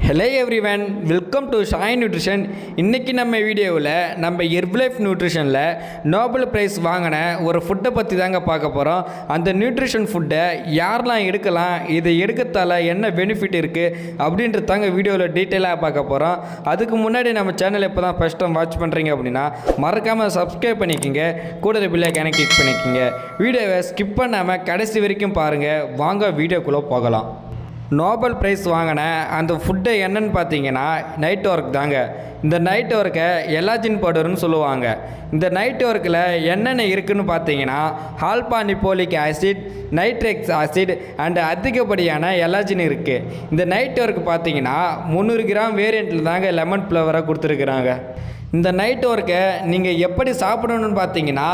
Hello everyone, welcome to Shai Nutrition. இன்றைக்கி நம்ம வீடியோவில் நம்ம ஹெர்பலைஃப் நியூட்ரிஷனில் நோபல் ப்ரைஸ் வாங்கின ஒரு ஃபுட்டை பற்றி தாங்க பார்க்க போகிறோம். அந்த நியூட்ரிஷன் ஃபுட்டை யாரெல்லாம் எடுக்கலாம், இதை எடுக்கிறதால என்ன பெனிஃபிட் இருக்குது அப்படின்றது தாங்க வீடியோவில் டீட்டெயிலாக பார்க்க போகிறோம். அதுக்கு முன்னாடி நம்ம சேனலை இப்போ தான் ஃபஸ்ட் டைம் வாட்ச் பண்ணுறீங்க அப்படின்னா மறக்காமல் சப்ஸ்கிரைப் பண்ணிக்கோங்க, கூட பெல் ஐகானை கிளிக் பண்ணிக்கோங்க. வீடியோவை ஸ்கிப் பண்ணாமல் கடைசி வரைக்கும் பாருங்கள். வாங்க வீடியோக்குள்ளே போகலாம். நோபல் ப்ரைஸ் வாங்கின அந்த ஃபுட்டை என்னன்னு பார்த்தீங்கன்னா நைட் ஒர்க் தாங்க. இந்த நைட் ஒர்க்கை எலாஜின் பவுடர்னு சொல்லுவாங்க. இந்த நைட் ஒர்க்கில் என்னென்ன இருக்குதுன்னு பார்த்தீங்கன்னா ஆல்பா நிக்கோலிக் ஆசிட், நைட்ரிக் ஆசிட் அண்ட் அதிகப்படியான எலாஜின் இருக்குது. இந்த நைட் ஒர்க் பார்த்தீங்கன்னா 300 கிராம் வேரியண்ட்டில் தாங்க லெமன் ஃப்ளவராக கொடுத்துருக்குறாங்க. இந்த நைட் ஒர்க்கை நீங்கள் எப்படி சாப்பிடணும்னு பார்த்தீங்கன்னா,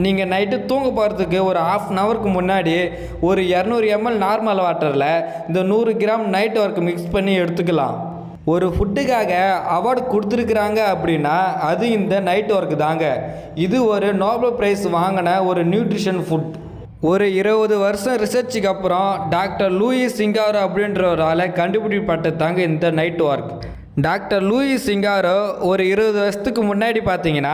நீங்கள் நைட்டு தூங்க போகிறதுக்கு ஒரு ½ முன்னாடி ஒரு 200 ml நார்மல் வாட்டரில் இந்த 100 கிராம் நைட் ஒர்க் மிக்ஸ் பண்ணி எடுத்துக்கலாம். ஒரு ஃபுட்டுக்காக அவார்டு கொடுத்துருக்குறாங்க அப்படின்னா அது இந்த நைட் ஒர்க் தாங்க. இது ஒரு நோபல் ப்ரைஸ் வாங்கின ஒரு நியூட்ரிஷன் ஃபுட். ஒரு 20 வருஷம் ரிசர்ச்சுக்கு அப்புறம் டாக்டர் லூயிஸ் சிங்காரோ அப்படின்ற ஒரு ஆளை கண்டுபிடிப்பட்டது தாங்க இந்த நைட் ஒர்க். டாக்டர் லூயிஸ் சிங்காரோ ஒரு 20 வருஷத்துக்கு முன்னாடி பார்த்தீங்கன்னா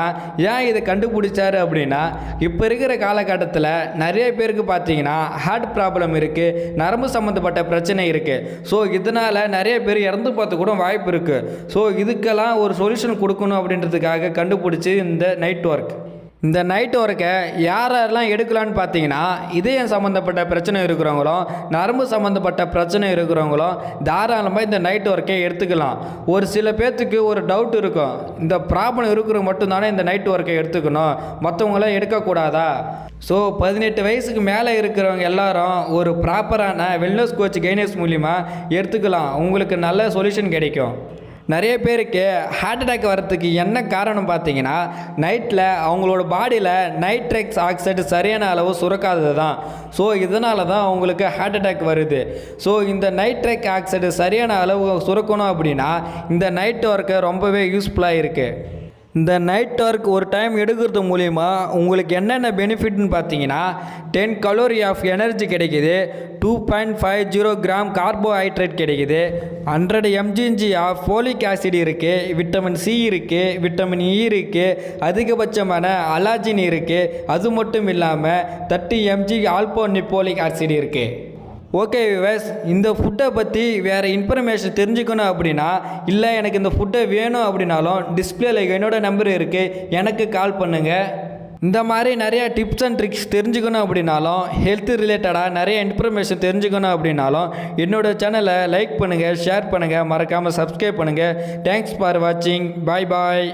ஏன் இதை கண்டுபிடிச்சாரு அப்படின்னா, இப்போ இருக்கிற காலகட்டத்தில் நிறைய பேருக்கு பார்த்தீங்கன்னா ஹார்ட் ப்ராப்ளம் இருக்குது, நரம்பு சம்மந்தப்பட்ட பிரச்சனை இருக்குது. ஸோ இதனால் நிறைய பேர் இறந்து பார்த்து கூட வாய்ப்பு இருக்குது. ஸோ இதுக்கெல்லாம் ஒரு சொல்யூஷன் கொடுக்கணும் அப்படின்றதுக்காக கண்டுபிடிச்சி இந்த நைட் ஒர்க். இந்த நைட் ஒர்க்கை யாரெல்லாம் எடுக்கலான்னு பார்த்தீங்கன்னா, இதயம் சம்மந்தப்பட்ட பிரச்சனை இருக்கிறவங்களும் நரம்பு சம்மந்தப்பட்ட பிரச்சனை இருக்கிறவங்களும் தாராளமாக இந்த நைட் ஒர்க்கை எடுத்துக்கலாம். ஒரு சில பேர்த்துக்கு ஒரு டவுட் இருக்கும், இந்த ப்ராப்ளம் இருக்கிறவங்க மட்டும்தானே இந்த நைட் ஒர்க்கை எடுத்துக்கணும், மற்றவங்களாம் எடுக்கக்கூடாதா? ஸோ 18 வயசுக்கு மேலே இருக்கிறவங்க எல்லாரும் ஒரு ப்ராப்பரான வெல்னஸ் கோச் கைனஸ் மூலிமா எடுத்துக்கலாம். உங்களுக்கு நல்ல சொல்யூஷன் கிடைக்கும். நிறைய பேருக்கு ஹார்ட் அட்டாக் வர்றதுக்கு என்ன காரணம் பார்த்தீங்கன்னா, நைட்டில் அவங்களோட பாடியில் நைட்ரிக் ஆக்சைடு சரியான அளவு சுரக்காதது தான். ஸோ இதனால தான் அவங்களுக்கு ஹார்ட் அட்டாக் வருது. ஸோ இந்த நைட்ரிக் ஆக்சைடு சரியான அளவு சுரக்கணும் அப்படின்னா இந்த நைட் ஒர்க்கு ரொம்பவே யூஸ்ஃபுல்லாக இருக்குது. இந்த நைட் ஒர்க் ஒரு டைம் எடுக்கிறது மூலிமா உங்களுக்கு என்னென்ன பெனிஃபிட்னு பார்த்தீங்கன்னா, 10 கலோரி ஆஃப் எனர்ஜி கிடைக்கிது, 2.50 கிராம் கார்போஹைட்ரேட் கிடைக்கிது, 100 mg ஆஃப் ஃபோலிக் ஆசிட் இருக்குது, விட்டமின் சி இருக்குது, விட்டமின் இ இருக்குது, அதிகபட்சமான அலாஜின் இருக்குது. அது மட்டும் இல்லாமல் 30 mg ஆல்பா நிக்கோலிக் ஆசிட் இருக்குது. ஓகே வியூவர்ஸ், இந்த ஃபுட்டை பற்றி வேறு இன்ஃபர்மேஷன் தெரிஞ்சுக்கணும் அப்படின்னா, இல்லை எனக்கு இந்த ஃபுட்டை வேணும் அப்படின்னாலும் டிஸ்பிளேல என்னோட நம்பர் இருக்குது, எனக்கு கால் பண்ணுங்கள். இந்த மாதிரி நிறையா டிப்ஸ் அண்ட் ட்ரிக்ஸ் தெரிஞ்சுக்கணும் அப்படின்னாலும், ஹெல்த் ரிலேட்டடாக நிறைய இன்ஃபர்மேஷன் தெரிஞ்சுக்கணும் அப்படின்னாலும் என்னோடய சேனலை லைக் பண்ணுங்கள், ஷேர் பண்ணுங்கள், மறக்காமல் சப்ஸ்கிரைப் பண்ணுங்கள். தேங்க்ஸ் ஃபார் வாட்சிங். பாய் பாய்.